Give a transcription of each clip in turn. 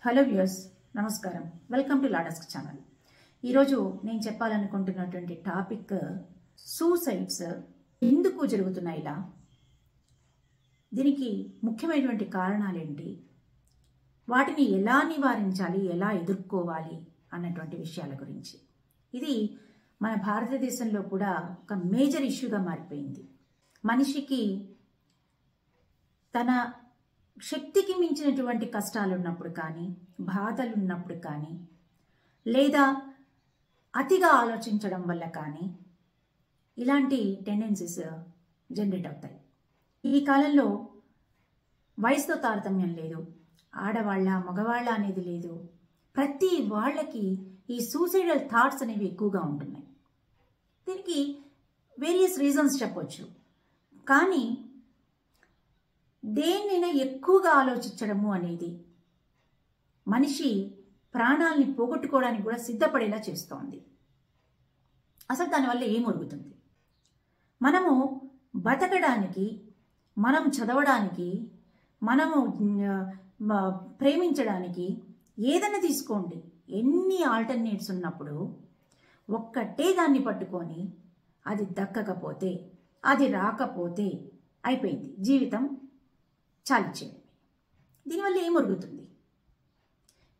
Hello viewers, నమస్కారం. Welcome to లాడస్క్ channel. ఈరోజు నేను చెప్పాలనుకుంటున్నటువంటి టాపిక్ సూసైడ్స్ ఎందుకు జరుగుతున్నాయి ఇలా, దీనికి ముఖ్యమైనటువంటి కారణాలు ఏంటి, వాటిని ఎలా నివారించాలి, ఎలా ఎదుర్కోవాలి అన్నటువంటి విషయాల గురించి. ఇది మన భారతదేశంలో కూడా ఒక మేజర్ ఇష్యూగా మారిపోయింది. మనిషికి తన శక్తికి మించినటువంటి కష్టాలు ఉన్నప్పుడు కానీ, బాధలు ఉన్నప్పుడు కానీ, లేదా అతిగా ఆలోచించడం వల్ల కానీ ఇలాంటి టెండెన్సీస్ జనరేట్ అవుతాయి. ఈ కాలంలో వయసుతో తారతమ్యం లేదు, ఆడవాళ్ళ మగవాళ్ళ అనేది లేదు. ప్రతి వాళ్ళకి ఈ సూసైడల్ థాట్స్ అనేవి ఎక్కువగా ఉంటున్నాయి. దీనికి వేరియస్ రీజన్స్ చెప్పొచ్చు, కానీ దేన్నైనా ఎక్కువగా ఆలోచించడము అనేది మనిషి ప్రాణాలని పోగొట్టుకోవడానికి కూడా సిద్ధపడేలా చేస్తోంది. అసలు దానివల్ల ఏమొరుగుతుంది? మనము బతకడానికి, మనం చదవడానికి, మనము ప్రేమించడానికి ఏదైనా తీసుకోండి, ఎన్ని ఆల్టర్నేట్స్ ఉన్నప్పుడు ఒక్కటే దాన్ని పట్టుకొని అది దక్కకపోతే, అది రాకపోతే అయిపోయింది, జీవితం చాలిచ్చేయండి. దీనివల్ల ఏమొరుగుతుంది?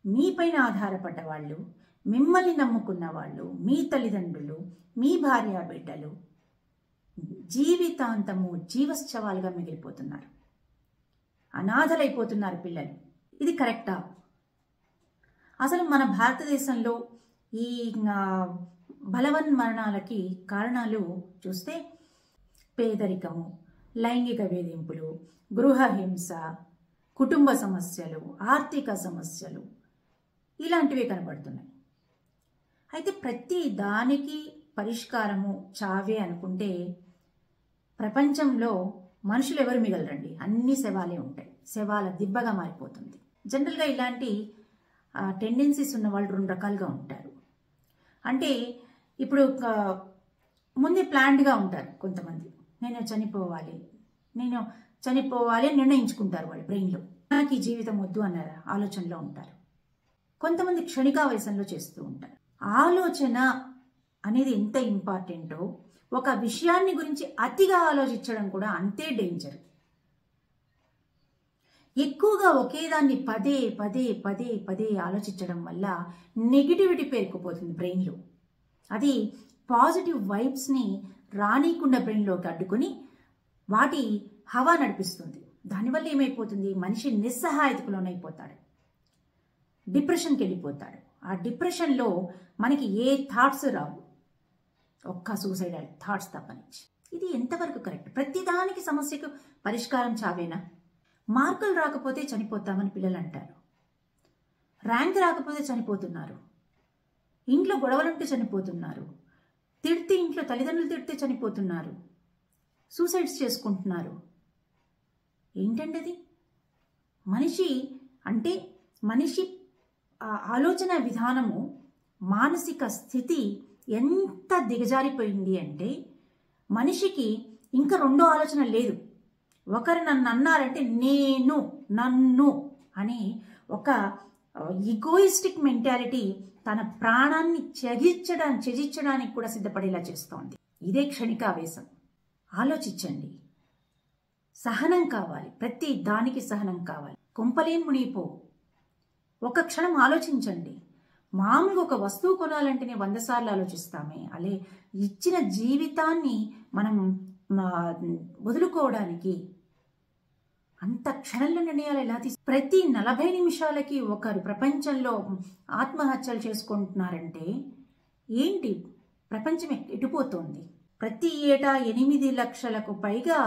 మీపైన ఆధారపడ్డ వాళ్ళు, మిమ్మల్ని నమ్ముకున్న వాళ్ళు, మీ తల్లిదండ్రులు, మీ భార్య బిడ్డలు జీవితాంతము జీవశ్చవాలుగా మిగిలిపోతున్నారు, అనాథలైపోతున్నారు పిల్లలు. ఇది కరెక్టా? అసలు మన భారతదేశంలో ఈ బలవన్మరణాలకి కారణాలు చూస్తే పేదరికము, లైంగిక వేధింపులు, గృహహింస, కుటుంబ సమస్యలు, ఆర్థిక సమస్యలు ఇలాంటివే కనబడుతున్నాయి. అయితే ప్రతి దానికి పరిష్కారము చావే అనుకుంటే ప్రపంచంలో మనుషులు ఎవరు మిగలరండి, అన్ని శవాలే ఉంటాయి, శవాల దిబ్బగా మారిపోతుంది. జనరల్గా ఇలాంటి టెండెన్సీస్ ఉన్న వాళ్ళు రెండు రకాలుగా ఉంటారు. అంటే ఇప్పుడు ముందే ప్లాన్డ్గా ఉంటారు కొంతమంది, నేను చనిపోవాలి అని నిర్ణయించుకుంటారు వాళ్ళు బ్రెయిన్లో. నాకు ఈ జీవితం వద్దు అన్న ఆలోచనలో ఉంటారు. కొంతమంది క్షణికావేశంలో చేస్తూ ఉంటారు. ఆలోచన అనేది ఎంత ఇంపార్టెంటో ఒక విషయాన్ని గురించి అతిగా ఆలోచించడం కూడా అంతే డేంజర్. ఎక్కువగా ఒకేదాన్ని పదే పదే పదే పదే ఆలోచించడం వల్ల నెగిటివిటీ పేరుకుపోతుంది బ్రెయిన్లో. అది పాజిటివ్ వైబ్స్ని రానీకుండా బ్రెయిన్లోకి అడ్డుకొని వాటి హవా నడిపిస్తుంది. దానివల్ల ఏమైపోతుంది, మనిషి నిస్సహాయతకు లోనైపోతాడు, డిప్రెషన్కి వెళ్ళిపోతాడు. ఆ డిప్రెషన్లో మనకి ఏ థాట్స్ రావు, ఒక్క సూసైడల్ థాట్స్ తప్పనిచ్చి. ఇది ఎంతవరకు కరెక్ట్? ప్రతిదానికి సమస్యకు పరిష్కారం చావేనా? మార్కులు రాకపోతే చనిపోతామని పిల్లలు అంటారు, ర్యాంక్ రాకపోతే చనిపోతున్నారు, ఇంట్లో గొడవలుంటే చనిపోతున్నారు, తిడితే ఇంట్లో తల్లిదండ్రులు తిడితే చనిపోతున్నారు, సూసైడ్స్ చేసుకుంటున్నారు. ఏంటండి అది? మనిషి అంటే మనిషి ఆలోచన విధానము, మానసిక స్థితి ఎంత దిగజారిపోయింది అంటే మనిషికి ఇంకా రెండో ఆలోచన లేదు. ఒకరు నన్ను అన్నారంటే నేను, నన్ను అని ఒక ఈగోయిస్టిక్ మెంటాలిటీ తన ప్రాణాన్ని త్యజించడానికి కూడా సిద్ధపడేలా చేస్తోంది. ఇదే క్షణికావేశం. ఆలోచించండి, సహనం కావాలి, ప్రతి దానికి సహనం కావాలి. కొంపలేం మునిగిపోవు. ఒక క్షణం ఆలోచించండి. మామూలుగా ఒక వస్తువు కొనాలంటేనే 100 సార్లు ఆలోచిస్తామే, అలే ఇచ్చిన జీవితాన్ని మనం వదులుకోవడానికి అంత క్షణంలో నిర్ణయాలు ఎలా ప్రతి 40 నిమిషాలకి ఒకరు ప్రపంచంలో ఆత్మహత్యలు చేసుకుంటున్నారంటే ఏంటి? ప్రపంచం ఎటుపోతోంది? ప్రతి ఏటా 8 లక్షలకు పైగా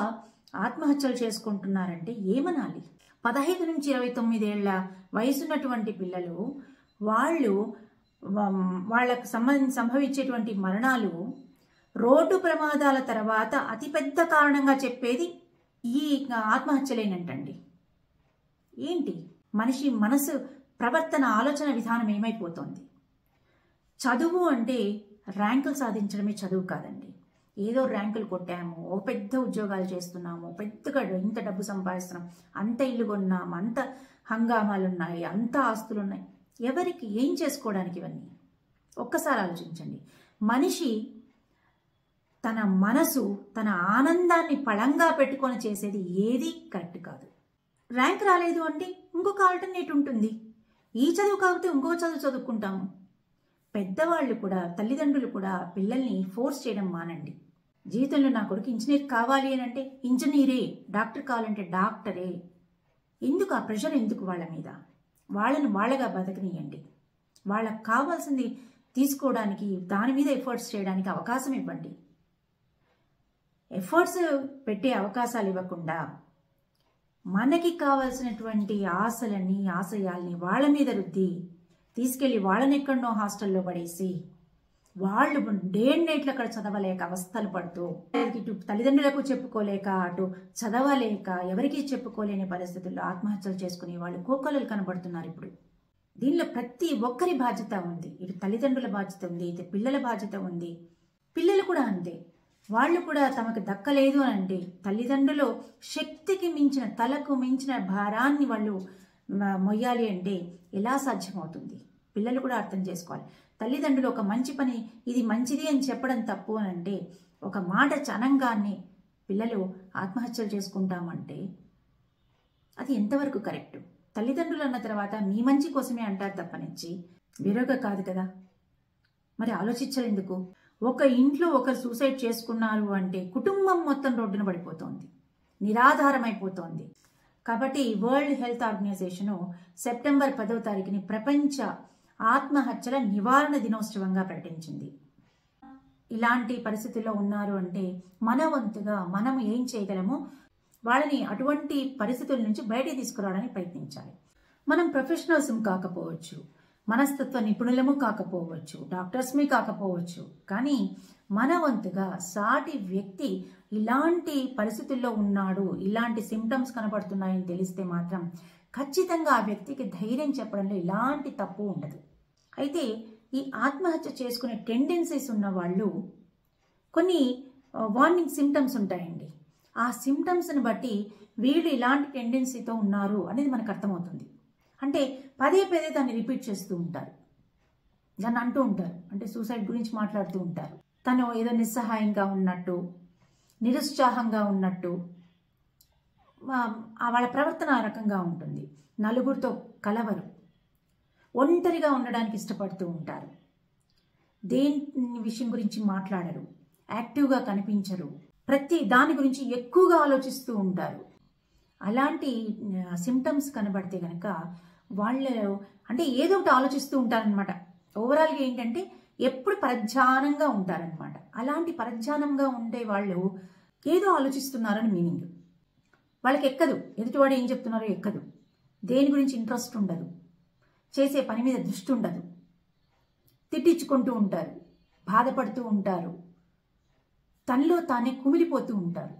ఆత్మహత్యలు చేసుకుంటున్నారంటే ఏమనాలి? 15 నుంచి 29 ఏళ్ల వయసున్నటువంటి పిల్లలు, వాళ్ళకు సంభవించేటువంటి మరణాలు రోడ్డు ప్రమాదాల తర్వాత అతిపెద్ద కారణంగా చెప్పేది ఈ ఆత్మహత్యలేనంటండి. ఏంటి? మనిషి మనసు, ప్రవర్తన, ఆలోచన విధానం ఏమైపోతోంది? చదువు అంటే ర్యాంకులు సాధించడమే చదువు కాదండి. ఏదో ర్యాంకులు కొట్టాము, ఓ పెద్ద ఉద్యోగాలు చేస్తున్నాము, పెద్దగా ఇంత డబ్బు సంపాదిస్తున్నాం, అంత ఇల్లు కొన్నాము, అంత హంగామాలు ఉన్నాయి, అంత ఆస్తులు ఉన్నాయి. ఎవరికి ఏం చేసుకోవడానికి ఇవన్నీ? ఒక్కసారి ఆలోచించండి. మనిషి తన మనసు, తన ఆనందాన్ని పళంగా పెట్టుకొని చేసేది ఏది కరెక్ట్ కాదు. ర్యాంక్ రాలేదు అంటే ఇంకొక ఆల్టర్నేట్ ఉంటుంది. ఈ చదువు కాకపోతే ఇంకో చదువు చదువుకుంటాము. పెద్దవాళ్ళు కూడా, తల్లిదండ్రులు కూడా పిల్లల్ని ఫోర్స్ చేయడం మానండి. జీవితంలో నా కొడుకు ఇంజనీర్ కావాలి అని అంటే ఇంజనీరే, డాక్టర్ కావాలంటే డాక్టరే. ఎందుకు ఆ ప్రెషర్? ఎందుకు వాళ్ళ మీద? వాళ్ళని వాళ్ళగా బతకనియండి. వాళ్ళకి కావాల్సింది తీసుకోవడానికి, దాని మీద ఎఫర్ట్స్ చేయడానికి అవకాశం ఇవ్వండి. ఎఫర్ట్స్ పెట్టే అవకాశాలు ఇవ్వకుండా మనకి కావాల్సినటువంటి ఆశలని, ఆశయాల్ని వాళ్ళ మీద రుద్ది తీసుకెళ్ళి వాళ్ళని ఎక్కడనో హాస్టల్లో పడేసి వాళ్ళు డే అండ్ నైట్లు అక్కడ చదవలేక అవస్థలు పడుతూ, ఇటు తల్లిదండ్రులకు చెప్పుకోలేక, అటు చదవలేక, ఎవరికి చెప్పుకోలేని పరిస్థితుల్లో ఆత్మహత్యలు చేసుకునే వాళ్ళు కోకొల్లలు కనబడుతున్నారు ఇప్పుడు. దీనిలో ప్రతి ఒక్కరి బాధ్యత ఉంది. ఇటు తల్లిదండ్రుల బాధ్యత ఉంది, ఇటు పిల్లల బాధ్యత ఉంది. పిల్లలు కూడా అంతే. వాళ్ళు కూడా తమకు దక్కలేదు అని అంటే తల్లిదండ్రులు శక్తికి మించిన, తలకు మించిన భారాన్ని వాళ్ళు మొయ్యాలి అంటే ఎలా సాధ్యమవుతుంది? పిల్లలు కూడా అర్థం చేసుకోవాలి. తల్లిదండ్రులు ఒక మంచి పని, ఇది మంచిది అని చెప్పడం తప్పు అని అంటే, ఒక మాట చనంగానే పిల్లలు ఆత్మహత్యలు చేసుకుంటామంటే అది ఎంతవరకు కరెక్ట్? తల్లిదండ్రులు అన్న తర్వాత మీ మంచి కోసమే అంటారు తప్పనిచ్చి వేరొక కాదు కదా. మరి ఆలోచించలేందుకు? ఒక ఇంట్లో ఒకరు సూసైడ్ చేసుకున్నారు అంటే కుటుంబం మొత్తం రోడ్డున పడిపోతోంది, నిరాధారమైపోతోంది. కాబట్టి వరల్డ్ హెల్త్ ఆర్గనైజేషను సెప్టెంబర్ 10వ తారీఖుని ప్రపంచ ఆత్మహత్యల నివారణ దినోత్సవంగా ప్రకటించింది. ఇలాంటి పరిస్థితుల్లో ఉన్నారు అంటే మన వంతుగా మనం ఏం చేయగలమో వాళ్ళని అటువంటి పరిస్థితుల నుంచి బయటికి తీసుకురావడానికి ప్రయత్నించాలి. మనం ప్రొఫెషనల్స్ కాకపోవచ్చు, మనస్తత్వ నిపుణులము కాకపోవచ్చు, డాక్టర్స్మి కాకపోవచ్చు, కానీ మన వంతుగా సాటి వ్యక్తి ఇలాంటి పరిస్థితుల్లో ఉన్నాడు, ఇలాంటి సిమ్టమ్స్ కనబడుతున్నాయని తెలిస్తే మాత్రం ఖచ్చితంగా ఆ వ్యక్తికి ధైర్యం చెప్పడంలో ఎలాంటి తప్పు ఉండదు. అయితే ఈ ఆత్మహత్య చేసుకునే టెండెన్సీస్ ఉన్న వాళ్ళు కొన్ని వార్నింగ్ సిమ్టమ్స్ ఉంటాయండి. ఆ సిమ్టమ్స్ని బట్టి వీళ్ళు ఇలాంటి టెండెన్సీతో ఉన్నారు అనేది మనకు అర్థమవుతుంది. అంటే పదే పదే దాన్ని రిపీట్ చేస్తూ ఉంటారు, దాన్ని అంటూ ఉంటారు. అంటే సూసైడ్ గురించి మాట్లాడుతూ ఉంటారు. తను ఏదో నిస్సహాయంగా ఉన్నట్టు, నిరుత్సాహంగా ఉన్నట్టు, వాళ్ళ ప్రవర్తన ఆ రకంగా ఉంటుంది. నలుగురితో కలవరు, ఒంటరిగా ఉండడానికి ఇష్టపడుతూ ఉంటారు, దేని విషయం గురించి మాట్లాడరు, యాక్టివ్గా కనిపించరు, ప్రతి దాని గురించి ఎక్కువగా ఆలోచిస్తూ ఉంటారు. అలాంటి సిమ్టమ్స్ కనబడితే కనుక వాళ్ళు అంటే ఏదో ఒకటి ఆలోచిస్తూ ఉంటారనమాట. ఓవరాల్గా ఏంటంటే ఎప్పుడు పరధ్యానంగా ఉంటారనమాట. అలాంటి పరధ్యానంగా ఉండే వాళ్ళు ఏదో ఆలోచిస్తున్నారని మీనింగ్. వాళ్ళకి ఎక్కదు, ఎదుటివాడు ఏం చెప్తున్నారో ఎక్కదు, దేని గురించి ఇంట్రెస్ట్ ఉండదు, చేసే పని మీద దృష్టి ఉండదు, తిట్టించుకుంటూ ఉంటారు, బాధపడుతూ ఉంటారు, తనలో తానే కుమిలిపోతూ ఉంటారు.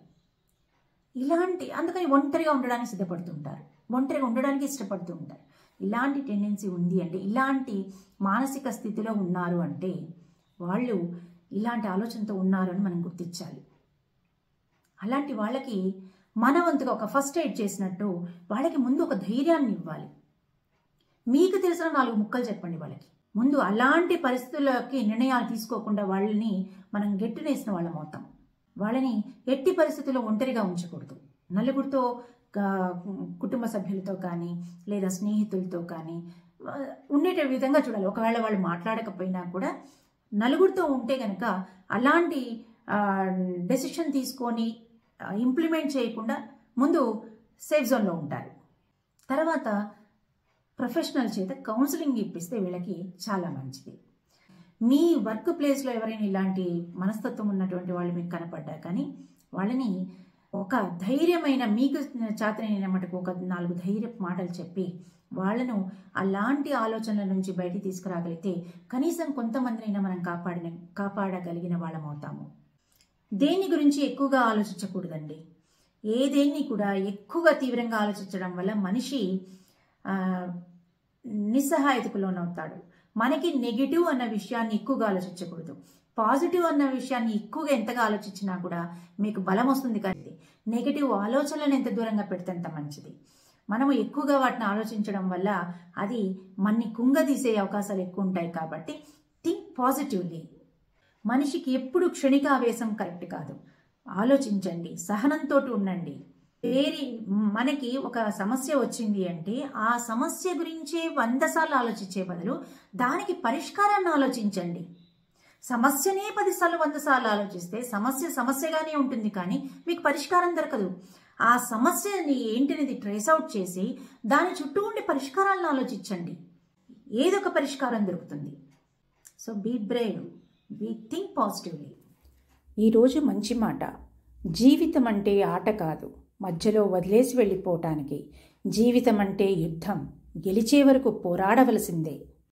అందుకని ఒంటరిగా ఉండడానికి సిద్ధపడుతుంటారు, ఒంటరిగా ఉండడానికి ఇష్టపడుతూ ఉంటారు. ఇలాంటి టెండెన్సీ ఉంది అంటే, ఇలాంటి మానసిక స్థితిలో ఉన్నారు అంటే వాళ్ళు ఇలాంటి ఆలోచనతో ఉన్నారు అని మనం గుర్తించాలి. అలాంటి వాళ్ళకి మన వంతుగా ఒక ఫస్ట్ ఎయిడ్ చేసినట్టు వాళ్ళకి ముందు ఒక ధైర్యాన్ని ఇవ్వాలి. మీకు తెలిసిన 4 ముక్కలు చెప్పండి వాళ్ళకి. ముందు అలాంటి పరిస్థితులకి నిర్ణయాలు తీసుకోకుండా వాళ్ళని మనం గెట్టునేసిన వాళ్ళం అవుతాం. వాళ్ళని ఎట్టి పరిస్థితుల్లో ఒంటరిగా ఉంచకూడదు. నలుగురితో, కుటుంబ సభ్యులతో కానీ లేదా స్నేహితులతో కానీ ఉండేట విధంగా చూడాలి. ఒకవేళ వాళ్ళు మాట్లాడకపోయినా కూడా నలుగురితో ఉంటే కనుక అలాంటి డెసిషన్ తీసుకొని ఇంప్లిమెంట్ చేయకుండా ముందు సేఫ్ జోన్లో ఉంటారు. తర్వాత ప్రొఫెషనల్ చేత కౌన్సిలింగ్ ఇప్పిస్తే వీళ్ళకి చాలా మంచిది. మీ వర్క్ ప్లేస్లో ఎవరైనా ఇలాంటి మనస్తత్వం ఉన్నటువంటి వాళ్ళు మీకు కనపడ్డా కానీ వాళ్ళని ఒక ధైర్యమైన, మీకు చేతనైన మటుకు ఒక 4 ధైర్య మాటలు చెప్పి వాళ్ళను అలాంటి ఆలోచనల నుంచి బయటికి తీసుకురాగలిగితే కనీసం కొంతమందినైనా మనం కాపాడగలిగిన వాళ్ళం అవుతాము. దేని గురించి ఎక్కువగా ఆలోచించకూడదండి. ఏదేన్ని కూడా ఎక్కువగా తీవ్రంగా ఆలోచించడం వల్ల మనిషి నిస్సహాయతకు లోనవుతాడు. మనకి నెగిటివ్ అన్న విషయాన్ని ఎక్కువగా ఆలోచించకూడదు. పాజిటివ్ అన్న విషయాన్ని ఎక్కువగా ఎంతగా ఆలోచించినా కూడా మీకు బలం వస్తుంది. కానీ నెగిటివ్ ఆలోచనలను ఎంత దూరంగా పెడితే అంత మంచిది. మనము ఎక్కువగా వాటిని ఆలోచించడం వల్ల అది మన్ని కుంగదీసే అవకాశాలు ఎక్కువ ఉంటాయి. కాబట్టి థింక్ పాజిటివ్లీ. మనిషికి ఎప్పుడు క్షణికావేశం కరెక్ట్ కాదు. ఆలోచించండి, సహనంతో ఉండండి. మనకి ఒక సమస్య వచ్చింది అంటే ఆ సమస్య గురించే 100 సార్లు ఆలోచించే బదులు దానికి పరిష్కారాన్ని ఆలోచించండి. సమస్యనే 10 సార్లు 100 సార్లు ఆలోచిస్తే సమస్య సమస్యగానే ఉంటుంది, కానీ మీకు పరిష్కారం దొరకదు. ఆ సమస్యని ఏంటనేది ట్రేస్ అవుట్ చేసి దాని చుట్టూ ఉండే పరిష్కారాలను ఆలోచించండి. ఏదో ఒక పరిష్కారం దొరుకుతుంది. So be brave, be think positively. ఈరోజు మంచి మాట. జీవితం అంటే ఆట కాదు, మధ్యలో వదిలేసి వెళ్ళిపోవటానికి. జీవితం అంటే యుద్ధం, గెలిచే వరకు పోరాడవలసిందే.